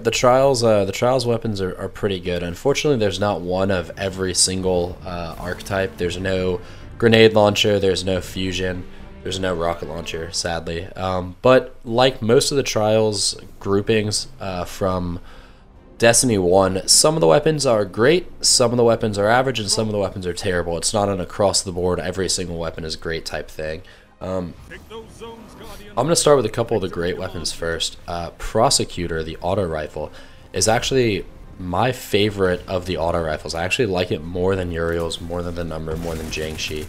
The trials weapons are pretty good. Unfortunately, there's not one of every single archetype. There's no grenade launcher. There's no fusion. There's no rocket launcher, sadly. But like most of the trials groupings from Destiny 1, some of the weapons are great, some of the weapons are average, and some of the weapons are terrible. It's not an across the board, every single weapon is great type thing. I'm going to start with a couple of the great weapons first. Prosecutor, the auto rifle, is actually my favorite of the auto rifles. I actually like it more than Uriel's, more than the Number, more than Jiangxi.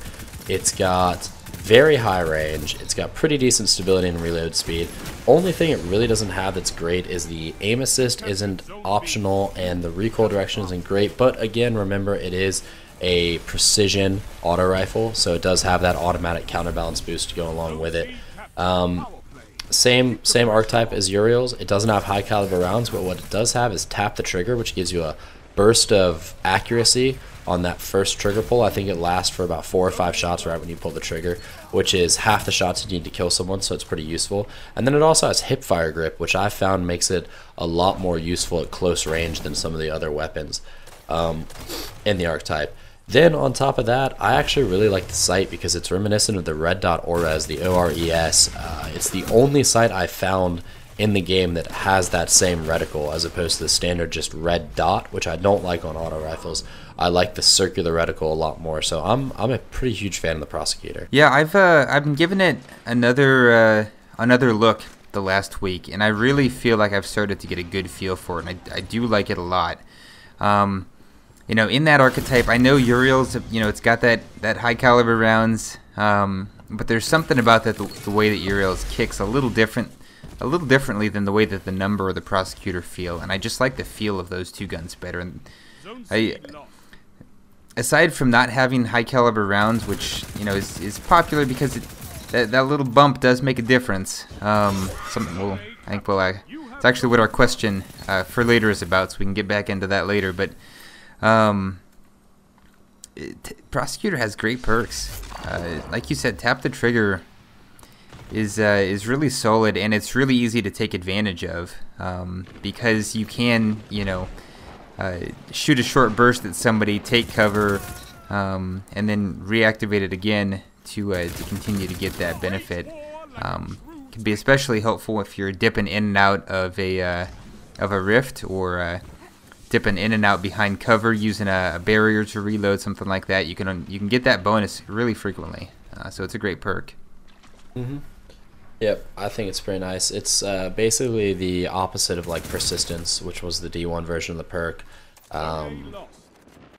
It's got very high range, it's got pretty decent stability and reload speed. Only thing it really doesn't have that's great is the aim assist isn't optional and the recoil direction isn't great, but again, remember it is a precision auto rifle, so it does have that automatic counterbalance boost to go along with it. Same archetype as Uriel's. It doesn't have high caliber rounds, but what it does have is tap the trigger, which gives you a burst of accuracy on that first trigger pull. I think it lasts for about 4 or 5 shots right when you pull the trigger, which is half the shots you need to kill someone, so it's pretty useful. And then it also has hip fire grip, which I found makes it a lot more useful at close range than some of the other weapons in the archetype. Then on top of that, I actually really like the sight because it's reminiscent of the red dot Ores, the ORES. It's the only sight I found in the game that has that same reticle as opposed to the standard just red dot, which I don't like on auto rifles. I like the circular reticle a lot more, so I'm a pretty huge fan of the Prosecutor. Yeah, I've been giving it another look the last week, and I really feel like I've started to get a good feel for it, and I do like it a lot. You know, in that archetype, I know Uriel's, you know, it's got that high caliber rounds, but there's something about that the way that Uriel's kicks a little differently than the way that the Number or the Prosecutor feel, and I just like the feel of those two guns better. And aside from not having high caliber rounds, which you know is popular because that little bump does make a difference. It's actually what our question for later is about, so we can get back into that later. But Prosecutor has great perks. Like you said, tap the trigger is really solid, and it's really easy to take advantage of because you can, you know, shoot a short burst at somebody, take cover, and then reactivate it again to continue to get that benefit. Can be especially helpful if you're dipping in and out of a rift, or dipping in and out behind cover using a barrier to reload, something like that. You can get that bonus really frequently, so it's a great perk. Mm-hmm. Yep, I think it's pretty nice. It's basically the opposite of like Persistence, which was the D1 version of the perk.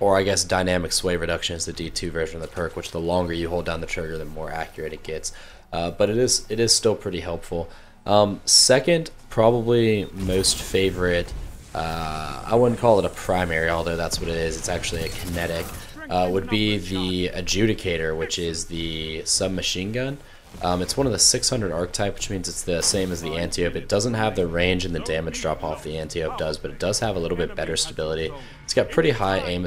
Or I guess Dynamic Sway Reduction is the D2 version of the perk, which the longer you hold down the trigger, the more accurate it gets. But it is still pretty helpful. Second, probably most favorite, I wouldn't call it a primary, although that's what it is. It's actually a kinetic. Would be the Adjudicator, which is the submachine gun. It's one of the 600 archetype, which means it's the same as the Antiope. It doesn't have the range and the damage drop off the Antiope does, but it does have a little bit better stability. It's got pretty high aim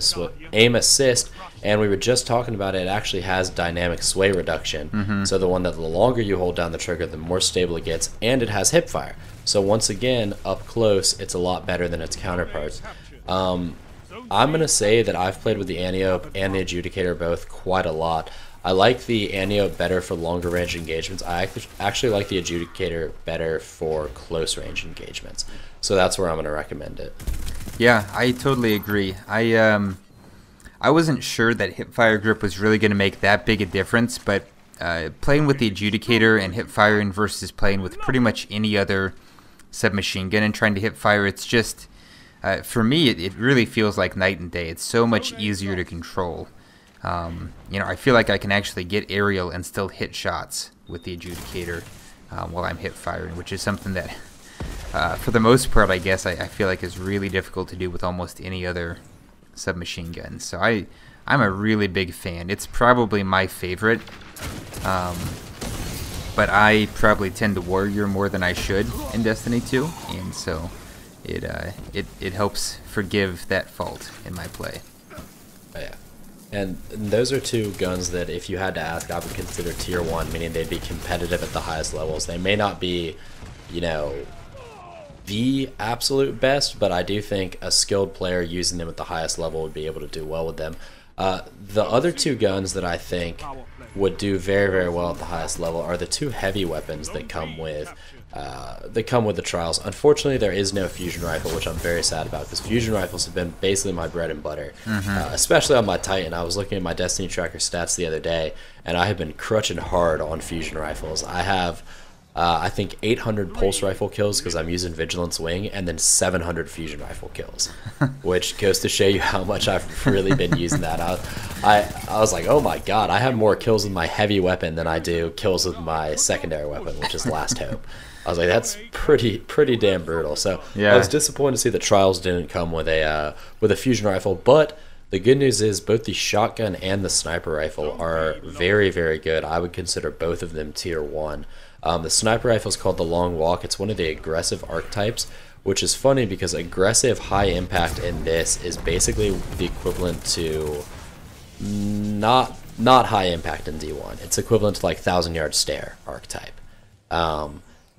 assist, and we were just talking about it. It actually has dynamic sway reduction. So the one that the longer you hold down the trigger, the more stable it gets, and it has hip fire. So once again, up close, it's a lot better than its counterparts. I'm going to say that I've played with the Antiope and the Adjudicator both quite a lot. I like the Antiope better for longer range engagements. I actually like the Adjudicator better for close range engagements. So that's where I'm going to recommend it. Yeah, I totally agree. I wasn't sure that hipfire grip was really going to make that big a difference, but playing with the Adjudicator and hipfiring versus playing with pretty much any other submachine gun and trying to hipfire, it's just, for me, it really feels like night and day. It's so much easier to control. You know, I feel like I can actually get aerial and still hit shots with the Adjudicator while I'm hip firing, which is something that, for the most part, I guess I feel like is really difficult to do with almost any other submachine gun. So I'm a really big fan. It's probably my favorite, but I probably tend to warrior more than I should in Destiny 2, and so it helps forgive that fault in my play. Oh, yeah. And those are two guns that, if you had to ask, I would consider tier 1, meaning they'd be competitive at the highest levels. They may not be, you know, the absolute best, but I do think a skilled player using them at the highest level would be able to do well with them. The other two guns that I think would do very, very well at the highest level are the two heavy weapons that come with the trials. Unfortunately, there is no fusion rifle, which I'm very sad about, because fusion rifles have been basically my bread and butter, especially on my Titan. I was looking at my Destiny Tracker stats the other day, and I have been crutching hard on fusion rifles. I have I think 800 pulse rifle kills because I'm using Vigilance Wing, and then 700 fusion rifle kills, which goes to show you how much I've really been using that. I was like, oh my god, I have more kills with my heavy weapon than I do kills with my secondary weapon, which is Last Hope. I was like, that's pretty damn brutal. So yeah. I was disappointed to see that Trials didn't come with a fusion rifle, but the good news is both the shotgun and the sniper rifle are very, very good. I would consider both of them tier 1. The sniper rifle is called the Long Walk. It's one of the aggressive archetypes, which is funny because aggressive high impact in this is basically the equivalent to not high impact in D1. It's equivalent to like 1,000-yard stare archetype.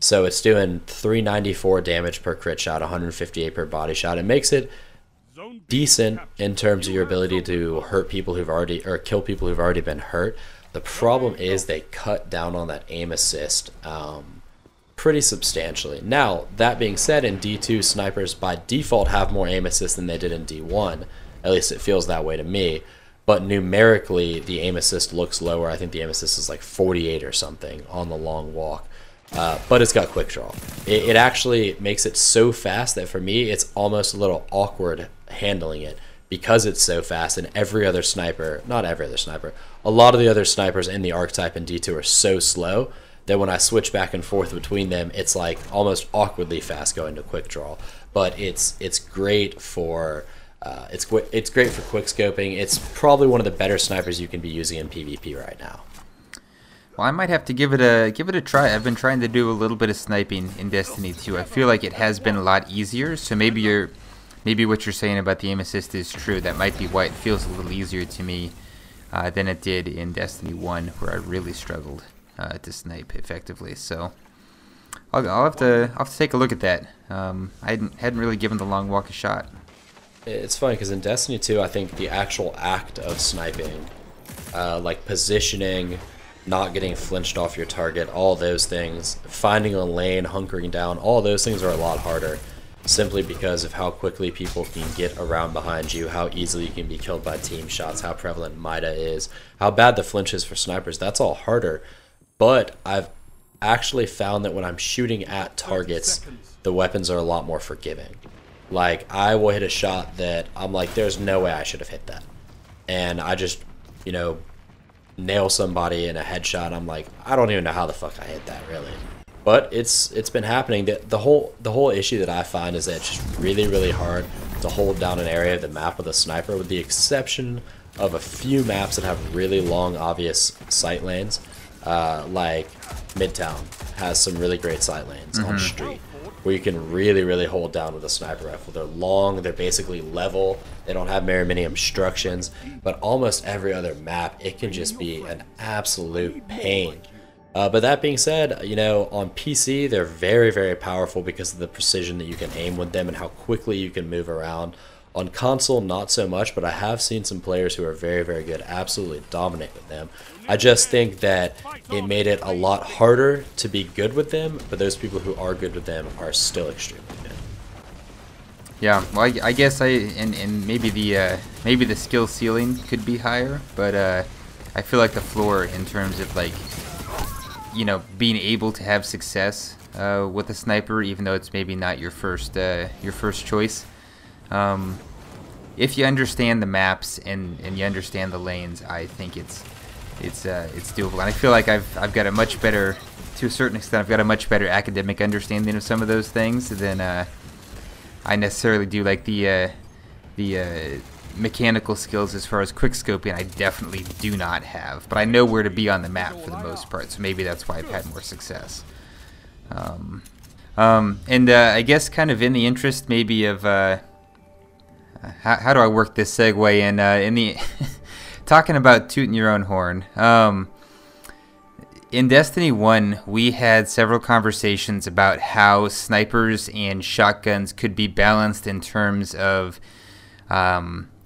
So it's doing 394 damage per crit shot, 158 per body shot. It makes it decent in terms of your ability to hurt people who've already, or kill people who've already been hurt. The problem is they cut down on that aim assist pretty substantially. Now, that being said, in D2, snipers by default have more aim assist than they did in D1. At least it feels that way to me. But numerically, the aim assist looks lower. I think the aim assist is like 48 or something on the Long Walk. But it's got quick draw. It actually makes it so fast that for me, it's almost a little awkward handling it, because it's so fast, and every other sniper, not every other sniper, a lot of the other snipers in the archetype in D2 are so slow that when I switch back and forth between them, it's like almost awkwardly fast going to quick draw. But it's great for it's great for quick scoping. It's probably one of the better snipers you can be using in PvP right now. Well, I might have to give it a try. I've been trying to do a little bit of sniping in Destiny 2. I feel like it has been a lot easier. So maybe what you're saying about the aim assist is true. That might be why it feels a little easier to me than it did in Destiny 1, where I really struggled to snipe effectively. So I'll have to take a look at that. I hadn't really given the Long Walk a shot. It's funny because in Destiny 2, I think the actual act of sniping, like positioning, not getting flinched off your target, all those things, finding a lane, hunkering down, all those things are a lot harder, simply because of how quickly people can get around behind you, how easily you can be killed by team shots, how prevalent Mida is, how bad the flinch is for snipers. That's all harder. But I've actually found that when I'm shooting at targets, the weapons are a lot more forgiving. Like, I will hit a shot that I'm like, there's no way I should have hit that. And I just, nail somebody in a headshot. I'm like, I don't even know how the fuck I hit that, really. But it's been happening. The whole issue that I find is that it's just really, really hard to hold down an area of the map with a sniper, with the exception of a few maps that have really long, obvious sight lanes. Like Midtown has some really great sight lanes on street, where you can really, really hold down with a sniper rifle. They're long, they're basically level, they don't have very many obstructions, but almost every other map, it can just be an absolute pain. But that being said, on PC, they're very, very powerful because of the precision that you can aim with them and how quickly you can move around. On console, not so much, but I have seen some players who are very, very good absolutely dominate with them. I just think that it made it a lot harder to be good with them, but those people who are good with them are still extremely good. Yeah, well, I guess and maybe the skill ceiling could be higher, but I feel like the floor in terms of being able to have success with a sniper, even though it's maybe not your first choice. If you understand the maps and you understand the lanes, I think it's doable. And I feel like I've got a much better, to a certain extent, I've got a much better academic understanding of some of those things than I necessarily do. Like the mechanical skills as far as quick scoping, I definitely do not have. But I know where to be on the map for the most part, so maybe that's why I've had more success. And I guess kind of in the interest maybe of how do I work this segue in the talking about tooting your own horn. In Destiny 1, we had several conversations about how snipers and shotguns could be balanced in terms of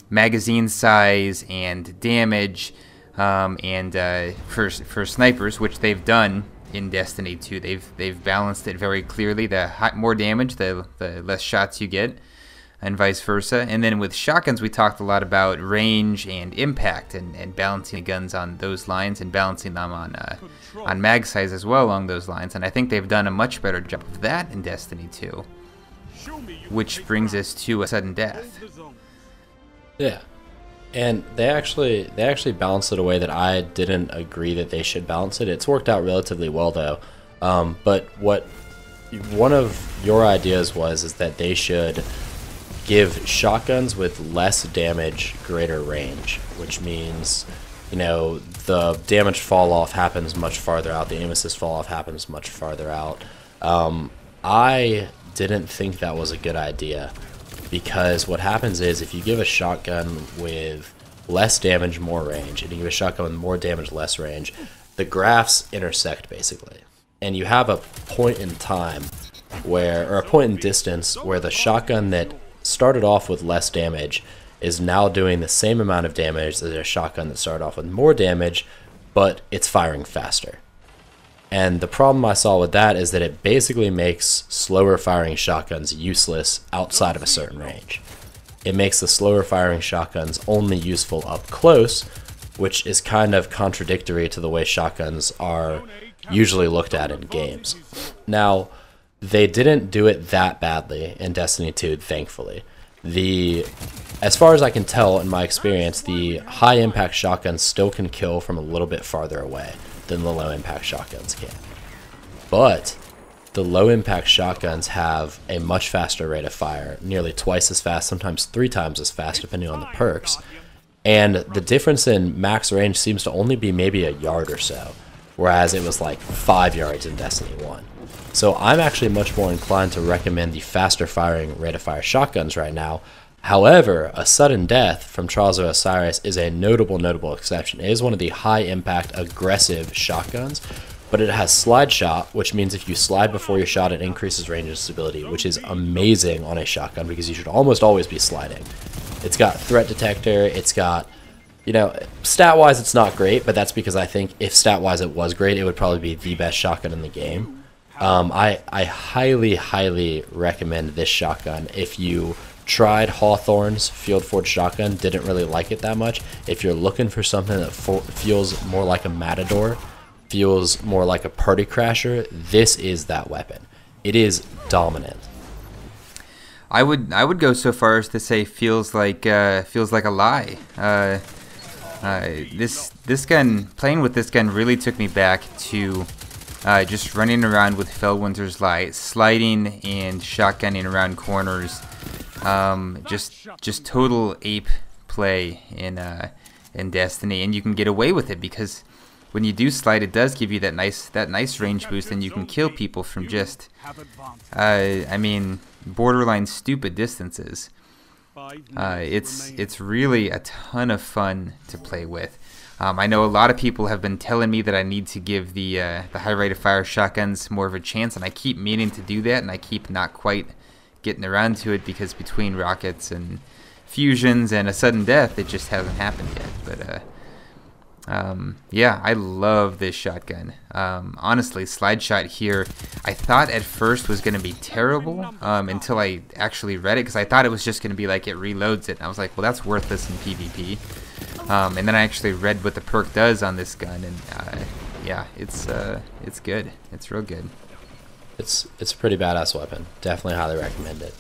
magazine size and damage, and for snipers, which they've done in Destiny 2, they've balanced it very clearly. The more damage, the less shots you get, and vice versa. And then with shotguns, we talked a lot about range and impact, and balancing guns on those lines, and balancing them on mag size as well along those lines. And I think they've done a much better job of that in Destiny 2, which brings us to a sudden death. Yeah, and they actually balanced it a way that I didn't agree that they should balance it. It's worked out relatively well though. But what one of your ideas is that they should give shotguns with less damage greater range, which means, you know, the damage fall off happens much farther out, the aim assist fall off happens much farther out. I didn't think that was a good idea, because what happens is if you give a shotgun with less damage, more range, and you give a shotgun with more damage, less range, the graphs intersect basically. And you have a point in time where, or a point in distance where the shotgun that started off with less damage is now doing the same amount of damage as a shotgun that started off with more damage, but it's firing faster. And the problem I saw with that is that it basically makes slower firing shotguns useless outside of a certain range. It makes the slower firing shotguns only useful up close, which is kind of contradictory to the way shotguns are usually looked at in games. Now, they didn't do it that badly in Destiny 2, thankfully. As far as I can tell in my experience, the high impact shotguns still can kill from a little bit farther away than the low impact shotguns can. But the low impact shotguns have a much faster rate of fire, nearly twice as fast, sometimes 3 times as fast depending on the perks. And the difference in max range seems to only be maybe a yard or so, whereas it was like 5 yards in Destiny 1. So I'm actually much more inclined to recommend the faster firing rate of fire shotguns right now. However, a sudden death from Trials of Osiris is a notable exception. It is one of the high impact aggressive shotguns, but it has slide shot, which means if you slide before your shot, it increases range and stability, which is amazing on a shotgun because you should almost always be sliding. It's got threat detector, it's got, you know, stat-wise it's not great, but that's because I think if stat-wise it was great, it would probably be the best shotgun in the game. I highly recommend this shotgun. If you tried Hawthorne's Field Forge shotgun, didn't really like it that much, if you're looking for something that feels more like a Matador, feels more like a party crasher, this is that weapon. It is dominant. I would go so far as to say feels like a lie. This gun, playing with this gun really took me back to just running around with Fellwinter's Light, sliding and shotgunning around corners. Just total ape play in Destiny, and you can get away with it because when you do slide, it does give you that nice range boost, and you can kill people from just I mean, borderline stupid distances. It's really a ton of fun to play with. I know a lot of people have been telling me that I need to give the high rate of fire shotguns more of a chance, and I keep meaning to do that, and I keep not quite getting around to it because between rockets and fusions and a sudden death, it just hasn't happened yet. But yeah, I love this shotgun. Honestly, slide shot here, I thought at first was going to be terrible until I actually read it, because I thought it was just going to be like it reloads it. And I was like, well, that's worthless in PvP. And then I actually read what the perk does on this gun, and yeah, it's good. It's real good. It's a pretty badass weapon. Definitely highly recommend it.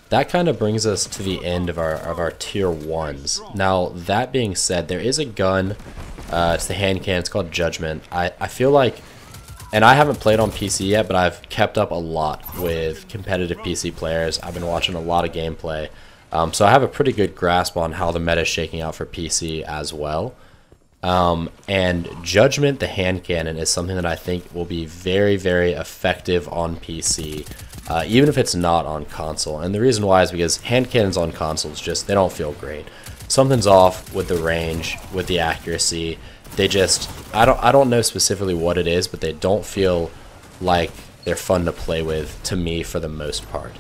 That kind of brings us to the end of our tier 1s. Now, that being said, there is a gun. It's the hand cannon. It's called Judgment. I feel like, and I haven't played on PC yet, but I've kept up a lot with competitive PC players. I've been watching a lot of gameplay. So I have a pretty good grasp on how the meta is shaking out for PC as well. And Judgment, the hand cannon, is something that I think will be very, very effective on PC, even if it's not on console. And the reason why is because hand cannons on consoles they don't feel great. Something's off with the range, with the accuracy. they just, I don't know specifically what it is, but they don't feel like they're fun to play with to me for the most part.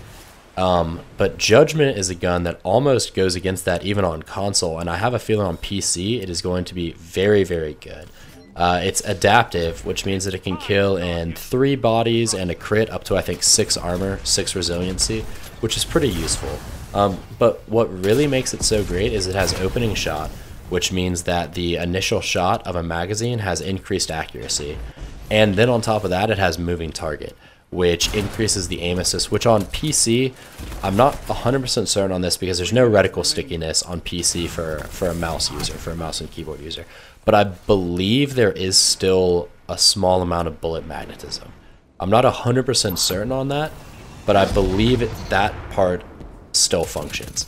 But Judgment is a gun that almost goes against that even on console, and I have a feeling on PC it is going to be very, very good. It's adaptive, which means that it can kill in 3 bodies and a crit up to, I think, 6 armor, 6 resiliency, which is pretty useful. But what really makes it so great is it has opening shot, which means that the initial shot of a magazine has increased accuracy. And then on top of that, it has moving target, which increases the aim assist, which on PC, I'm not 100% certain on this because there's no reticle stickiness on PC for a mouse user, for a mouse and keyboard user. But I believe there is still a small amount of bullet magnetism. I'm not 100% certain on that, but I believe that part still functions.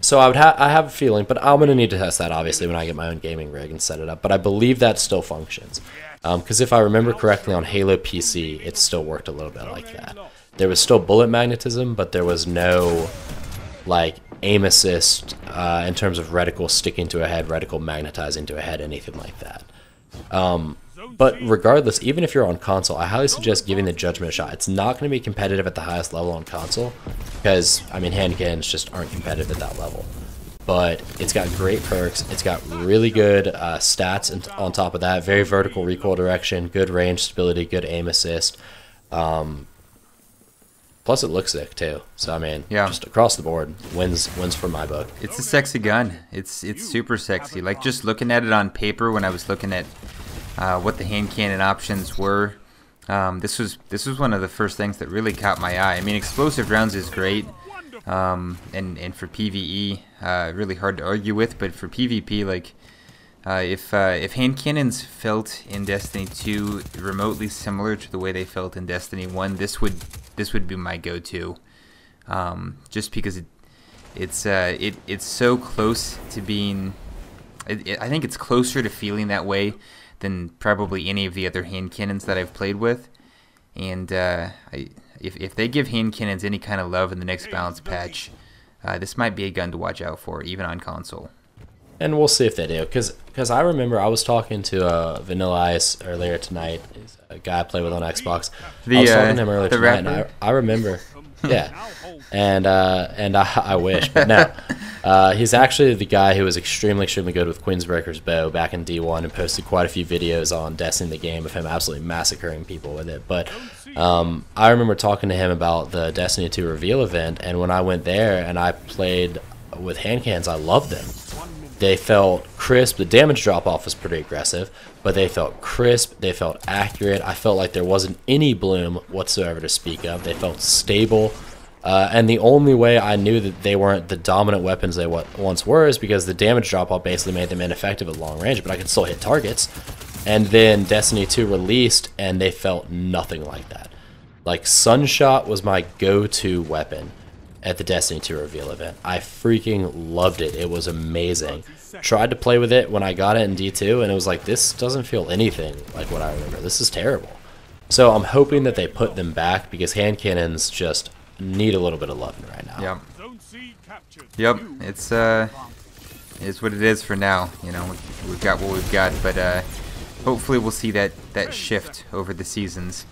So I have a feeling, but I'm going to need to test that obviously when I get my own gaming rig and set it up. But I believe that still functions. Because if I remember correctly on Halo PC, it still worked a little bit like that. There was still bullet magnetism, but there was no like aim assist in terms of reticle sticking to a head, reticle magnetizing to a head, anything like that. But regardless, even if you're on console, I highly suggest giving the Judgment a shot. It's not going to be competitive at the highest level on console because, I mean, hand cannons just aren't competitive at that level. But it's got great perks. It's got really good stats on top of that. Very vertical recoil direction, good range stability, good aim assist. Plus, it looks sick too. So I mean, just across the board, wins for my book. It's a sexy gun. It's super sexy. Like just looking at it on paper, when I was looking at what the hand cannon options were, this was one of the first things that really caught my eye. I mean, explosive rounds is great. And for PvE, really hard to argue with, but for PvP, like if hand cannons felt in Destiny 2 remotely similar to the way they felt in Destiny 1, this would be my go-to. Just because it's so close to being, I think it's closer to feeling that way than probably any of the other hand cannons that I've played with, and If they give hand cannons any kind of love in the next balance patch, this might be a gun to watch out for, even on console. And we'll see if they do, because I remember I was talking to Vanilla Ice earlier tonight. He's a guy I play with on Xbox. I was talking to him earlier tonight, and I remember, yeah, and I wish, but no. He's actually the guy who was extremely good with Queensbreaker's bow back in D1 and posted quite a few videos on Destiny the game of him absolutely massacring people with it. But I remember talking to him about the Destiny 2 reveal event, and when I went there and I played with hand cannons, I loved them. They felt crisp. The damage drop-off was pretty aggressive, but they felt crisp. They felt accurate. I felt like there wasn't any bloom whatsoever to speak of. They felt stable. And the only way I knew that they weren't the dominant weapons they once were is because the damage drop-off basically made them ineffective at long range, but I could still hit targets. And then Destiny 2 released, and they felt nothing like that. Like, Sunshot was my go-to weapon at the Destiny 2 reveal event. I freaking loved it. It was amazing. Tried to play with it when I got it in D2, and it was like, this doesn't feel anything like what I remember. This is terrible. So I'm hoping that they put them back, because hand cannons just need a little bit of loving right now. Yep. It's what it is for now. You know, we've got what we've got, but hopefully we'll see that shift over the seasons.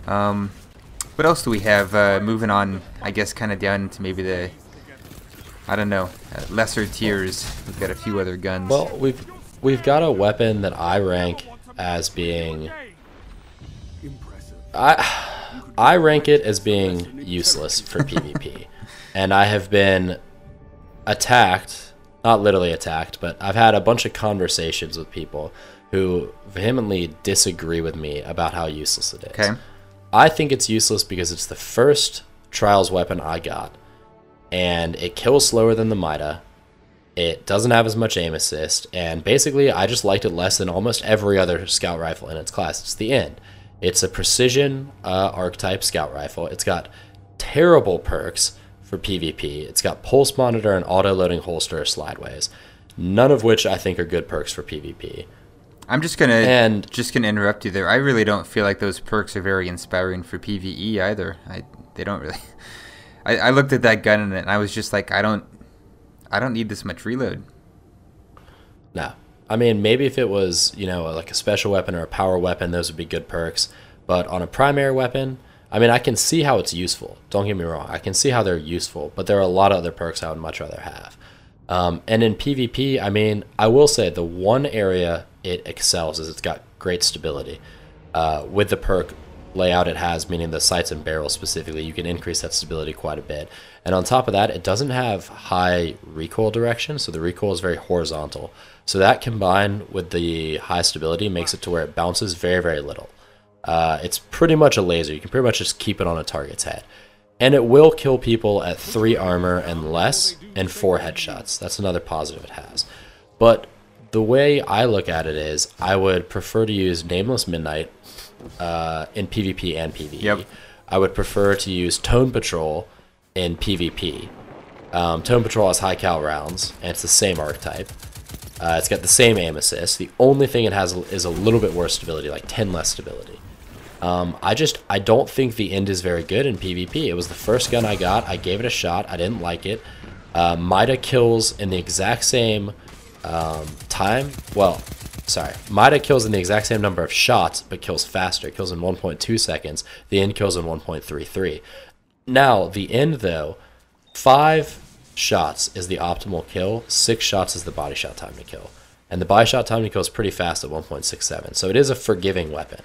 What else do we have? Moving on, I guess, kind of down into maybe the, I don't know, lesser tiers. We've got a few other guns. Well, we've got a weapon that I rank as being, I rank it as being useless for PvP, and I have been attacked, not literally attacked, but I've had a bunch of conversations with people who vehemently disagree with me about how useless it is. Okay. I think it's useless because it's the first Trials weapon I got, and it kills slower than the Mida. It doesn't have as much aim assist, and basically I just liked it less than almost every other scout rifle in its class. It's the end. It's a precision archetype scout rifle. It's got terrible perks for PvP. It's got pulse monitor and auto-loading holster slideways, none of which I think are good perks for PvP. I'm just gonna interrupt you there. I really don't feel like those perks are very inspiring for PvE either. They don't really. I looked at that gun and I was just like, I don't need this much reload. No, I mean, maybe if it was, you know, like a special weapon or a power weapon, those would be good perks. But on a primary weapon, I mean, I can see how it's useful. Don't get me wrong. I can see how they're useful, but there are a lot of other perks I would much rather have. And in PvP, I mean, I will say the one area it excels is it's got great stability. With the perk layout it has, meaning the sights and barrels specifically, you can increase that stability quite a bit. And on top of that, it doesn't have high recoil direction, so the recoil is very horizontal. So that combined with the high stability makes it to where it bounces very, very little. It's pretty much a laser. You can pretty much just keep it on a target's head. And it will kill people at 3 armor and less and 4 headshots. That's another positive it has. But the way I look at it is I would prefer to use Nameless Midnight in PvP and PvE. Yep. I would prefer to use Tone Patrol in PvP. Tone Patrol has high cal rounds, and it's the same archetype. It's got the same aim assist. The only thing it has is a little bit worse stability, like 10 less stability. I don't think the End is very good in PvP. It was the first gun I got. I gave it a shot. I didn't like it. Mida kills in the exact same time. Well, sorry. Mida kills in the exact same number of shots, but kills faster. It kills in 1.2 seconds. The End kills in 1.33. Now, the End, though, 5 shots is the optimal kill. 6 shots is the body shot time to kill. And the body shot time to kill is pretty fast at 1.67. So it is a forgiving weapon.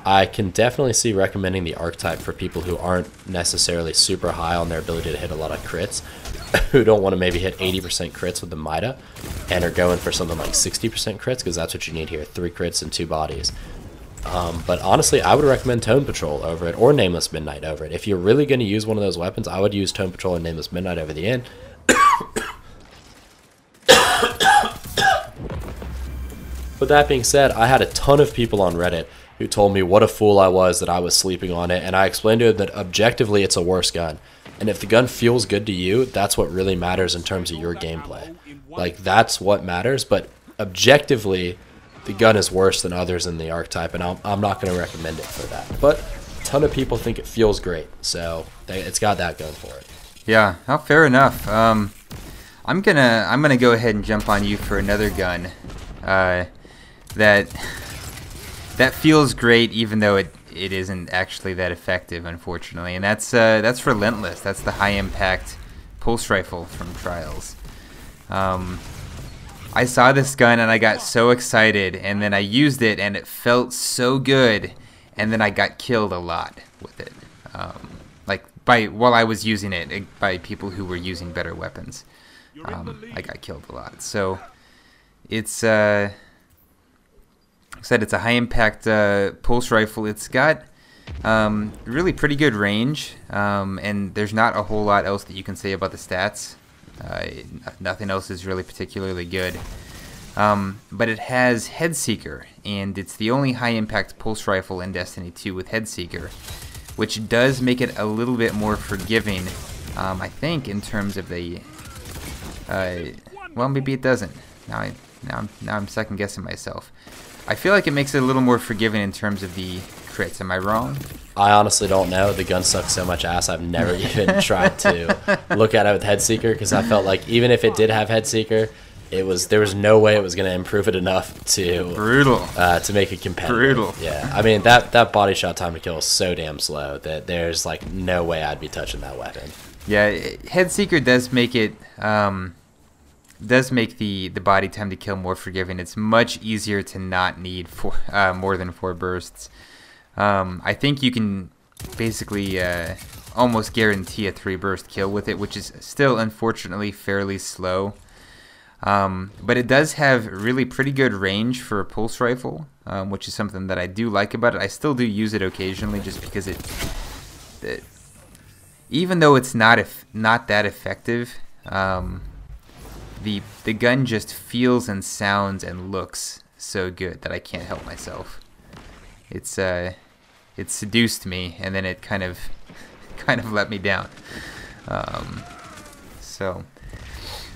I can definitely see recommending the archetype for people who aren't necessarily super high on their ability to hit a lot of crits, who don't want to maybe hit 80% crits with the Mida, and are going for something like 60% crits, because that's what you need here, 3 crits and 2 bodies. But honestly, I would recommend Tone Patrol over it, or Nameless Midnight over it. If you're really going to use one of those weapons, I would use Tone Patrol and Nameless Midnight over the End. But that being said, I had a ton of people on Reddit who told me what a fool I was that I was sleeping on it, and I explained to them that objectively it's a worse gun. And if the gun feels good to you, that's what really matters in terms of your gameplay. Like, that's what matters, but objectively, the gun is worse than others in the archetype, and I'm not going to recommend it for that. But a ton of people think it feels great, so it's got that going for it. Yeah, well, fair enough. I'm gonna go ahead and jump on you for another gun that feels great, even though it isn't actually that effective, unfortunately. And that's Relentless. That's the high impact pulse rifle from Trials. I saw this gun and I got so excited, and then I used it and it felt so good, and then I got killed a lot with it. While I was using it by people who were using better weapons. I got killed a lot. So it's like I said, it's a high impact pulse rifle. It's got really pretty good range, and there's not a whole lot else that you can say about the stats. Nothing else is really particularly good. But it has Headseeker, and it's the only high impact pulse rifle in Destiny 2 with Headseeker, which does make it a little bit more forgiving, I think, in terms of the well, maybe it doesn't. Now I'm second guessing myself. I feel like it makes it a little more forgiving in terms of the crits. Am I wrong? I honestly don't know. The gun sucks so much ass. I've never even tried to look at it with Headseeker, because I felt like even if it did have Headseeker, there was no way it was going to improve it enough to to make it competitive. Brutal. Yeah, I mean that body shot time to kill is so damn slow that there's like no way I'd be touching that weapon. Yeah, Headseeker does make it the body time to kill more forgiving. It's much easier to not need more than 4 bursts. I think you can basically almost guarantee a 3 burst kill with it, which is still unfortunately fairly slow. But it does have really pretty good range for a pulse rifle, which is something that I do like about it. I still do use it occasionally just because it even though it's not that effective, the gun just feels and sounds and looks so good that I can't help myself. It seduced me, and then it kind of let me down. So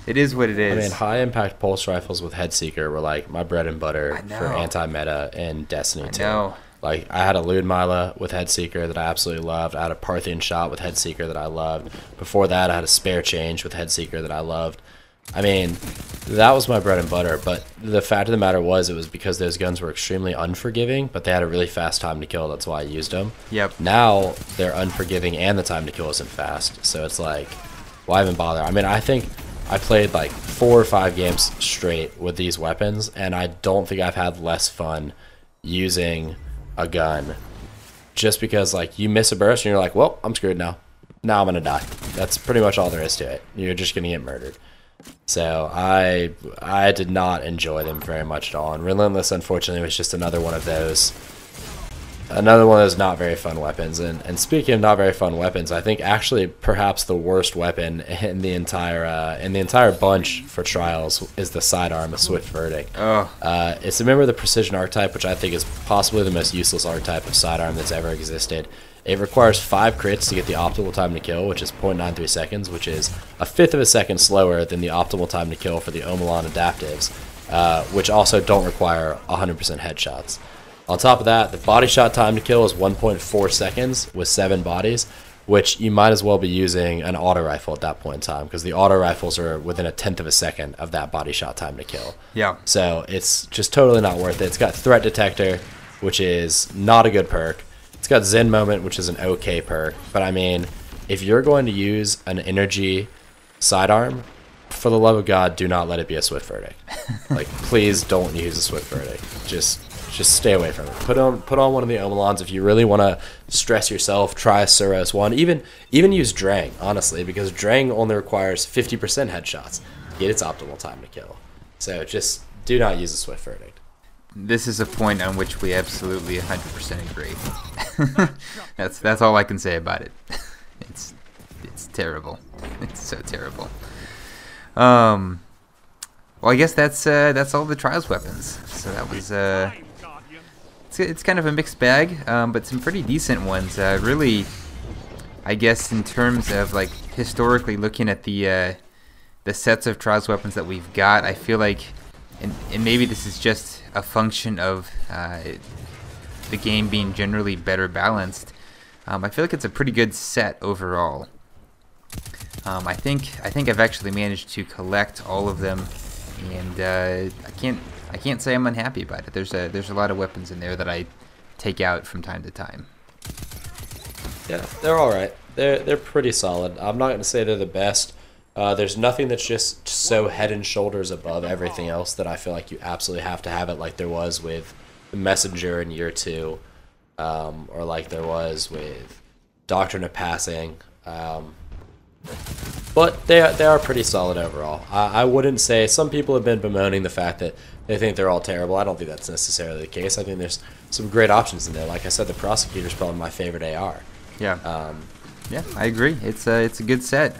it is what it is. I mean, high impact pulse rifles with Headseeker were like my bread and butter for anti-meta in Destiny 2. I know. Like, I had a Ludmilla with Headseeker that I absolutely loved. I had a Parthian shot with Headseeker that I loved. Before that, I had a spare change with Headseeker that I loved. I mean, that was my bread and butter, but the fact of the matter was it was because those guns were extremely unforgiving, but they had a really fast time to kill. That's why I used them. Yep. Now they're unforgiving and the time to kill isn't fast, so it's like, why even bother? I mean, I think I played like 4 or 5 games straight with these weapons, and I don't think I've had less fun using a gun just because, like, you miss a burst and you're like, well, I'm screwed now. Now I'm going to die. That's pretty much all there is to it. You're just going to get murdered. So I did not enjoy them very much at all. And Relentless, unfortunately, was just another one of those not very fun weapons. And speaking of not very fun weapons, I think actually perhaps the worst weapon in the entire bunch for Trials is the sidearm, a Swift Verdict. Oh. It's a member of the Precision archetype, which I think is possibly the most useless archetype of sidearm that's ever existed. It requires 5 crits to get the optimal time to kill, which is 0.93 seconds, which is a fifth of a second slower than the optimal time to kill for the Omelon adaptives, which also don't require 100% headshots. On top of that, the body shot time to kill is 1.4 seconds with 7 bodies, which you might as well be using an auto rifle at that point in time, because the auto rifles are within a tenth of a second of that body shot time to kill. Yeah. So it's just totally not worth it. It's got Threat Detector, which is not a good perk. It's got Zen Moment, which is an okay perk. But I mean, if you're going to use an energy sidearm, for the love of God, do not let it be a Swift Verdict. Like, please don't use a Swift Verdict. Just stay away from it. Put on one of the Omelons if you really want to stress yourself. Try a Suros one. Even use Drang, honestly, because Drang only requires 50% headshots to get its optimal time to kill. So just do not use a Swift Verdict. This is a point on which we absolutely 100% agree. That's all I can say about it. It's terrible. It's so terrible. Well, I guess that's all the Trials weapons. So that was it's kind of a mixed bag, but some pretty decent ones. Really, I guess in terms of like historically looking at the sets of Trials weapons that we've got, I feel like, and maybe this is just a function of the game being generally better balanced. I feel like it's a pretty good set overall. I think I've actually managed to collect all of them, and I can't say I'm unhappy about it. There's a lot of weapons in there that I take out from time to time. Yeah, they're all right. They're pretty solid. I'm not going to say they're the best. There's nothing that's just so head and shoulders above everything else that I feel like you absolutely have to have it, like there was with the Messenger in Year 2, or like there was with Doctrine of Passing. But they are pretty solid overall. I wouldn't say, some people have been bemoaning the fact that they think they're all terrible. I don't think that's necessarily the case. I think there's some great options in there. Like I said, the Prosecutor's probably my favorite AR. Yeah. Yeah, I agree. It's a good set.